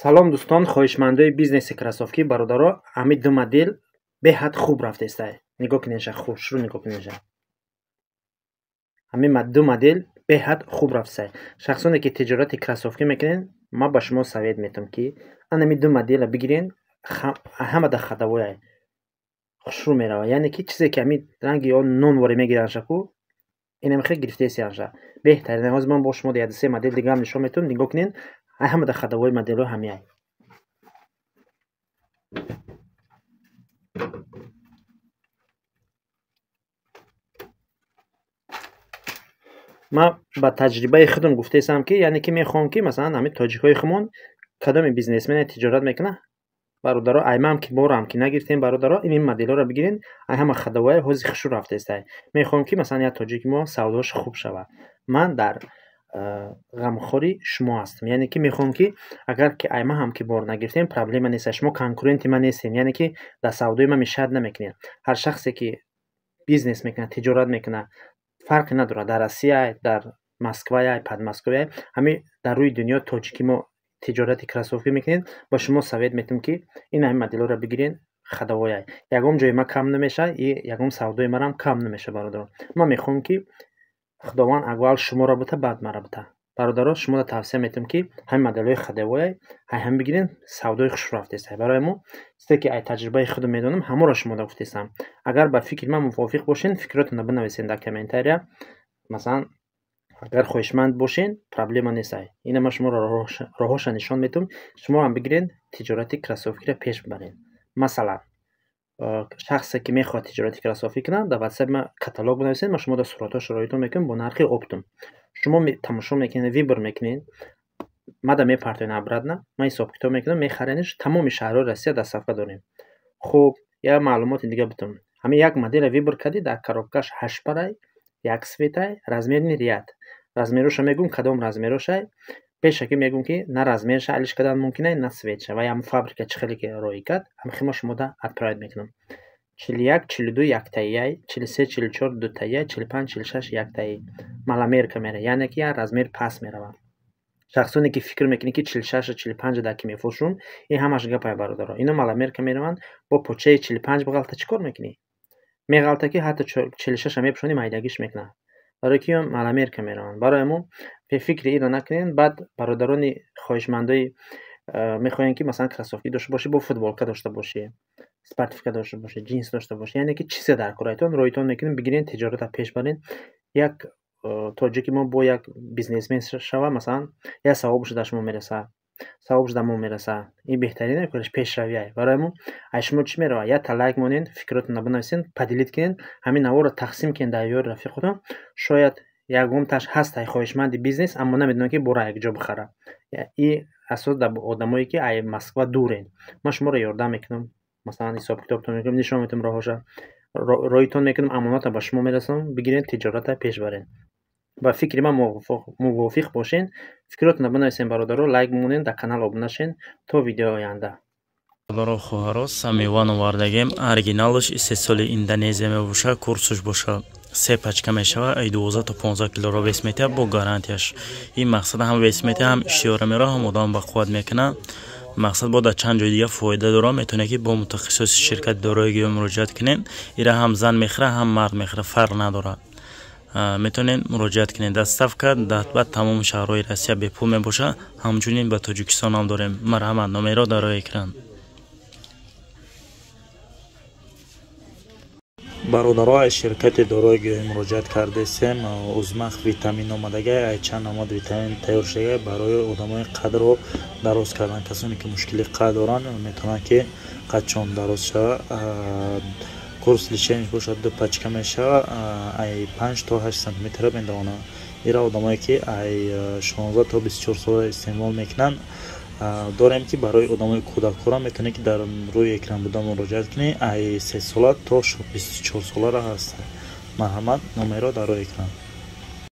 салом дӯстон, хоҳишмандои бизнеси кроссовки бародаро, ҳамин ду модел беҳад хуб рафтестай. Нигоҳ кинеша, хушрӯ нигоҳ кинеша. ҳамин ду модел беҳад хуб рафтестай. Шахсоне ки тиҷорати кроссовки мекунен, ман ба шумо совет метам ки ҳамин ду модела бигирен, ҳамада хадавояй хушрӯ мерава. Яъне ки чизе ки ҳамин ранги он нонворе мегиранша ку инамихе гирифтесиянша. Беҳтарин ҳозир ман бо шумо яду се модел дигам нишон метавам. Нигоҳ кинен, ҳамада хадавои моделҳо ҳамияй. ман ба таҷрибаи худам гуфтаам ки яъне ки мехоҳам ки масалан ҳамин тоҷикҳои худмон кадоми бизнесмени тиҷорат мекунад бародаро, ай ман ки борам ки нагирифтем бародаро, ин моделҳоро бигирен, ай ҳама хадавояй ҳозир хушрӯ рафтестай. Мехоҳам ки масалан як тоҷики мо савдош хуб шавад. Ман дар ғамхори шумо ҳастам. Яъне ки мехоҳам ки агар ки ай ман ҳам ки бор нагирифтем, проблема нест. Шумо конкуренти ман нестем. Яъне ки дар савдои ман мешаҳад намекунед. Ҳар шахсе ки бизнес мекунад, тиҷорат мекунад, фарқи надорад. Дар Россия, дар Москва, Подмосковья, ҳамин дар рӯи дунё тоҷики мо тиҷорати кроссовки мекунем. Ба шумо совет метавам ки ин ҳамин моделҳоро бигирен, хадавояй. Ягон ҷои ман кам намеша, ягон савдои манам кам намеша бародаро. Ман мехоҳам ки худованд аввал шуморо бута, баъд мара бута. бародаро, шуморо тавсия метавам ки ҳамин моделҳои хадавояй ҳам бигирен, савдои хушрӯ рафтестай. Барои мо чизе ки ай таҷрибаи худам медонам, ҳаморо шуморо гуфтаам. Агар ба фикри ман мувофиқ бошен, фикротонро бинависен дар комментария. Масалан, агар хоҳишманд бошен, проблема нест. Ина ман шуморо роҳоша нишон метавам. Шумо ҳам бигирен, тиҷорати кроссовкиро пеш бибарен. Масалан, шахсе ки мехоҳад тиҷорати кроссовки кунад, дар WhatsApp ман каталог бинависед, ман шуморо сураташро роитон мекунам бо нархи оптум. шумо тамошо мекунед, вибр мекунед, мада мепартоен обратно, ман ҳисоб китоб мекунам, мехарениш, тамоми шаҳрҳои Россия дар сафка дорем. Хуб, як маълумоти дига битум. ҳамин як модел вибр кардӣ, дар коробкаш 8 парай, як светай, размерни рият. Размероша мегум, кадом размерошай. Пешаки мегум ки на размерша алиш кардан мумкинай, на светша. Ва ям фабрика чӣ хеле ки роӣ кард, ҳамин шумо да отправить мекунам. 41, 42 яктаияй, 43, 44 дутаияй, 45, 46 яктаияй. Маламерка мера, яъне ки як размер пас мерава. Шахсоне ки фикр мекунед ки 46 45 даки мефурӯшум, ин ҳамаш гапай бародаро. Ино маламерка мераванд, бо почаи 45 биғалта чӣ кор мекунӣ? Меғалта ки ҳатто 46 ам мепӯшонӣ, майдагиш мекунад. барои ки маламерка мераванд. Барои мо фикри инро накунед. Баъд бародарони хоҳишмандои мехоҳем ки масалан кроссовки дошта бошӣ, бо футболка дошта бошӣ, спортивка дошта бошӣ, джинс дошта бошӣ, яъне ки чизе дар корайтон роитон мекунем, бигирен, тиҷоратро пеш барен. Як тоҷики мо бо як бизнесмен шава, масалан, як савобш дар шумо мераса, савобш дар мо мераса. Ин беҳтарина кориш, пешравияй. Барои мо ай шумо чӣ мерава? Як та лайк монед, фикротонро бинависен, падилит кунед, ҳамин наворо тақсим кунед дар ёри рафиқотон. Шояд ягонташ ҳаст ай хоҳишманди бизнес, аммо намедонад ки бора якҷо бихара. Ин асос дар одамое ки ай Москва дурен. Ман шуморо ёрдам мекунам. Масалан, ҳисоб китобтон мекунам, нишон метавам роҳоша. Роитон мекунам, амонатро ба шумо мерасонам, бигирен, тиҷоратро пеш барен. ба фикри ман мувофиқ бошен, фикротонро бинависен бародаро, лайк монед, дар канал обуна шен то видеои оянда. бародаро хоҳаро самиван овардагем, оригиналаш истеҳсоли Индонезия мебошад, курсуш бошад 3 пачка мешавад, ай 12 то 15 килоро вес метиҳад бо гарантияш. Ин мақсад ҳам вес метиҳад, ҳам иштиёра мера, ҳам одам ба қувват мекунад. мақсад бо дар чанд ҷои дига фоида дорад. метавонед ки бо мутахассиси ширкати дороигӣ муроҷиат кунед. ира ҳам зан мехӯрад, ҳам мард мехӯрад, фарқ надорад. метавонед муроҷиат кунед. доставка дар тамоми шаҳрҳои Россия бепул мебошад. ҳамчунин ба Тоҷикистон ҳам дорем. марҳамат, номеро дар роҳи экран. бародаро ай ширкати дороигӣ муроҷиат кардесем, узмах витамин омадага, ай чанд омад витамин тайёр шуда барои одамои қадро дароз кардан. касоне ки мушкили қад доранд, метавонанд ки қадшон дароз шавад. курс лишениш бошад 2 пачка мешавад, ай 5 то 8 сантиметр медавонад. ира одамое ки ай 16 то 24 сола истеъмол мекунанд. дорем ки барои одамои кӯдакора метавонед ки дар рӯи экран буда муроҷиат кунед. ай 3 сола то 24 солара ҳаст. марҳамат, номеро дар рӯи экран.